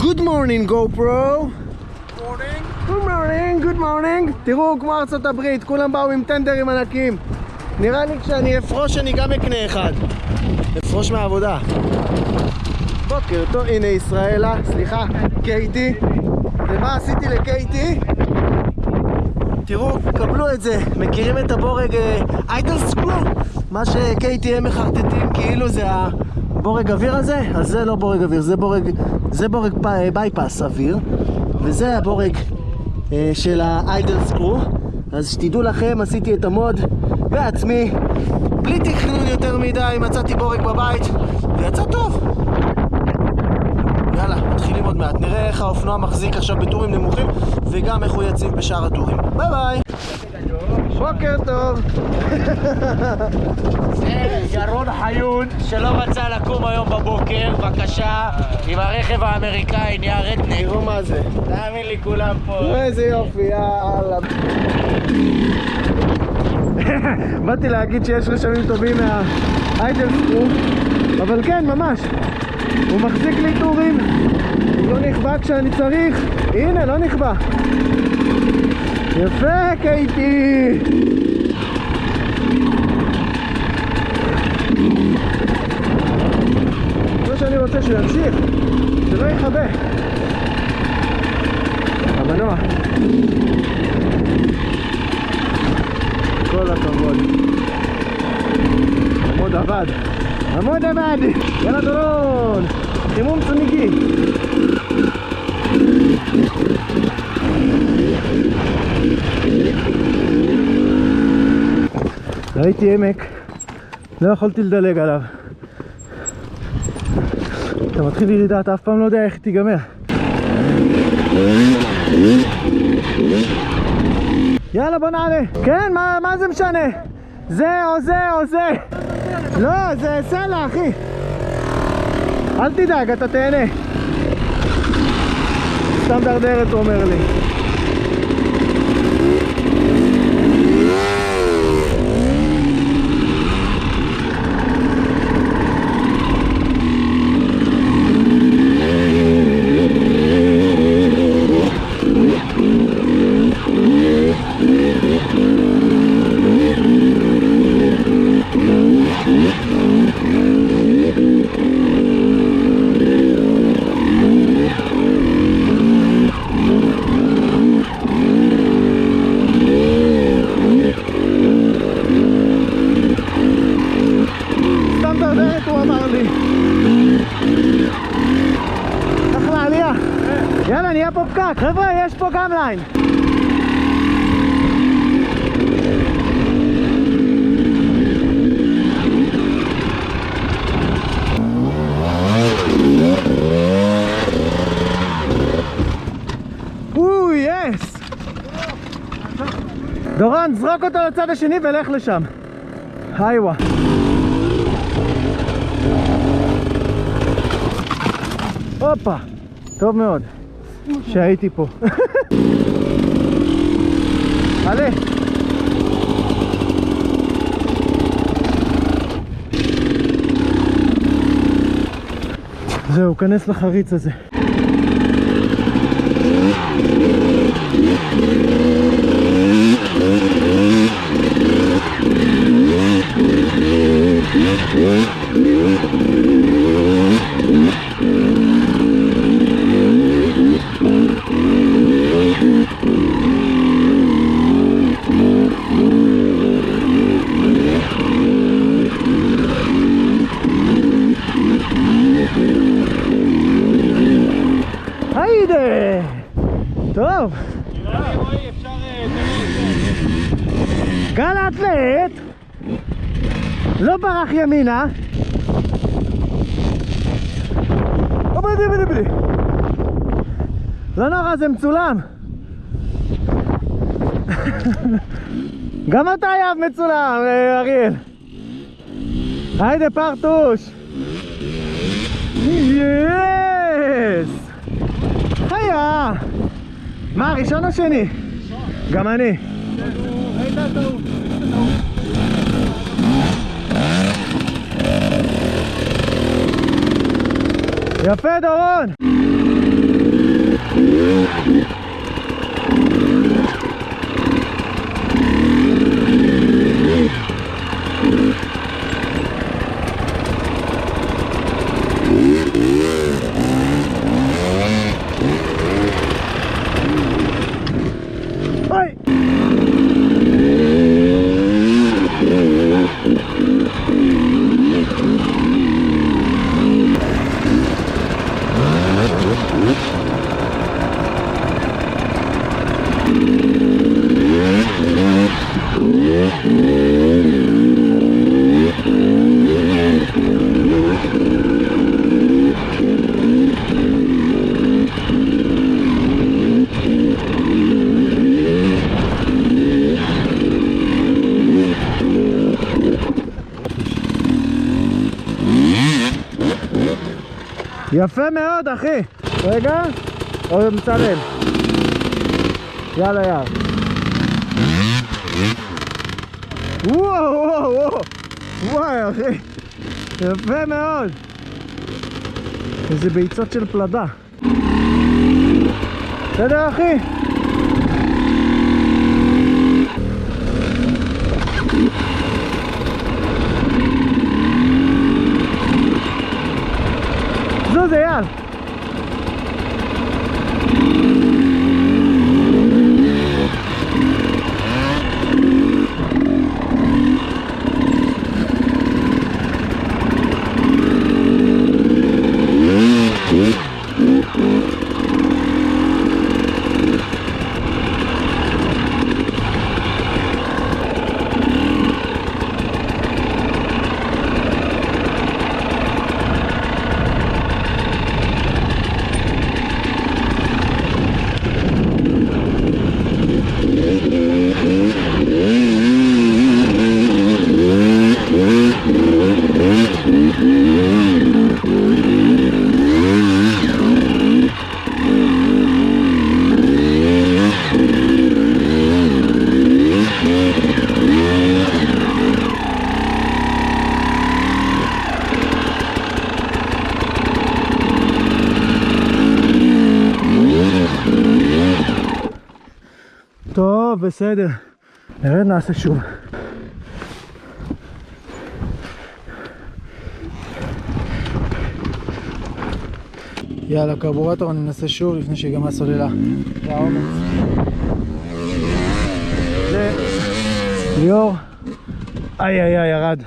Good morning, GoPro. morning. Good morning, good morning. תראו, כמו ארצות הברית, כולם באו עם טנדרים ענקים. נראה לי כשאני אפרוש אני גם אקנה אחד. אפרוש מהעבודה. בוקר טוב, הנה ישראלה, סליחה, קייטי. ומה עשיתי לקייטי? תראו, קבלו את זה. מכירים את הבורג איידל סקרו? מה שקייטי הם מחרטטים כאילו זה הבורג אוויר הזה? אז זה לא בורג אוויר, זה בורג בייפס אוויר. וזה הבורג של האיידל סקרו. אז שתדעו לכם, עשיתי את המוד בעצמי בלי תכנון יותר מדי, מצאתי בורג בבית ויצא טוב. יאללה, מתחילים עוד מעט, נראה איך האופנוע מחזיק עכשיו בטורים נמוכים וגם איך הוא יציב בשאר הטורים. ביי ביי. בוקר טוב. זה ירון חיון שלא רצה לקום היום בבוקר, בבקשה, עם הרכב האמריקאי נהיה רדנק. תראו מה זה, תאמין לי, כולם פה. איזה יופי, יאללה. באתי להגיד שיש רשמים טובים מהאיידל סקרו, אבל כן, ממש הוא מחזיק לי טורים, הוא לא נכבה כשאני צריך. הנה, לא נכבה. יפה, קייטי. זה שאני רוצה שהוא ימשיך, שלא יכבה המנוע. כל הכבוד. עמוד עבד. עמוד עבד. יאללה דורון. חימום צמיגי. ראיתי עמק, לא יכולתי לדלג עליו. אתה מתחיל ירידה, אתה אף פעם לא יודע איך תיגמר. יאללה בוא נעלה. כן, מה זה משנה? זה או זה או זה. לא, זה סלע אחי. אל תדאג, אתה תהנה. סתם דרדרת הוא אומר לי. יאללה, נהיה פה פקק. חבר'ה, יש פה גם ליין. יס! דורון, זרוק אותו לצד השני ולך לשם. היווה. הופה. טוב מאוד שהייתי פה. עלה. זהו, כנס לחריץ הזה. היידה! טוב! רועי, אפשר... גל האטלט! לא ברח ימינה! בדי! לא נורא, זה מצולם! גם אתה יב מצולם, אריאל! היידה פרטוש! יס! חיה! מה, ראשון או שני? גם אני. הייתה טעות. יפה דורון! יפה מאוד אחי. רגע, או מצלם. יאללה יאללה. וואו וואו וואו. וואי אחי. יפה מאוד. איזה ביצות של פלדה. בסדר אחי? זוז אייל. טוב, בסדר. נרד נעשה שוב. יאללה, קרבורטור אני ננסה שוב לפני שיגמר הסוללה. זה האומץ. זה ליאור. איי איי איי, ירד.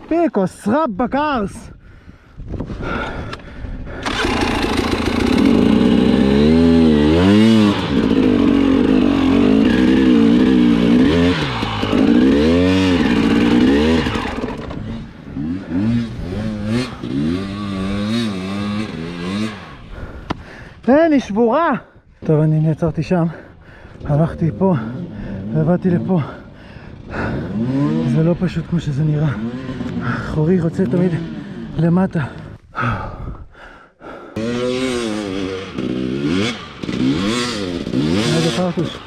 פיקוס רבא קארס. היא שבורה. טוב, אני נעצרתי שם, הלכתי פה ובאתי לפה. זה לא פשוט כמו שזה נראה. חורי רוצה תמיד למטה. איזה פרטוש.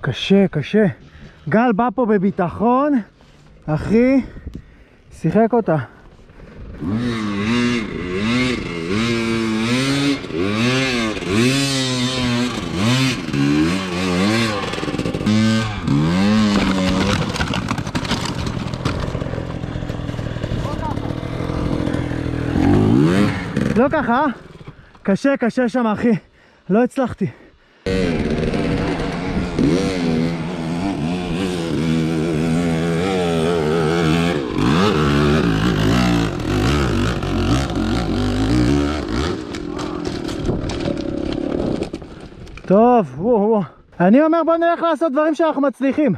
קשה, קשה. גל בא פה בביטחון, אחי, שיחק אותה. לא ככה, קשה, קשה שם אחי, לא הצלחתי. טוב, וואו. אני אומר בוא נלך לעשות דברים שאנחנו מצליחים.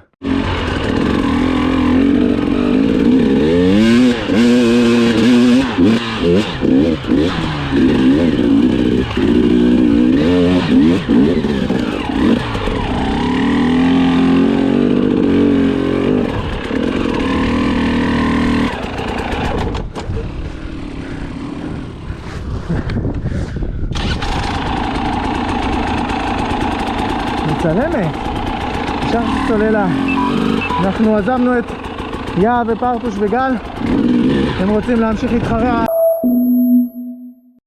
מצלמת. אפשר סוללה. אנחנו עזבנו את יאה ופרטוש וגל. אתם רוצים להמשיך להתחרע?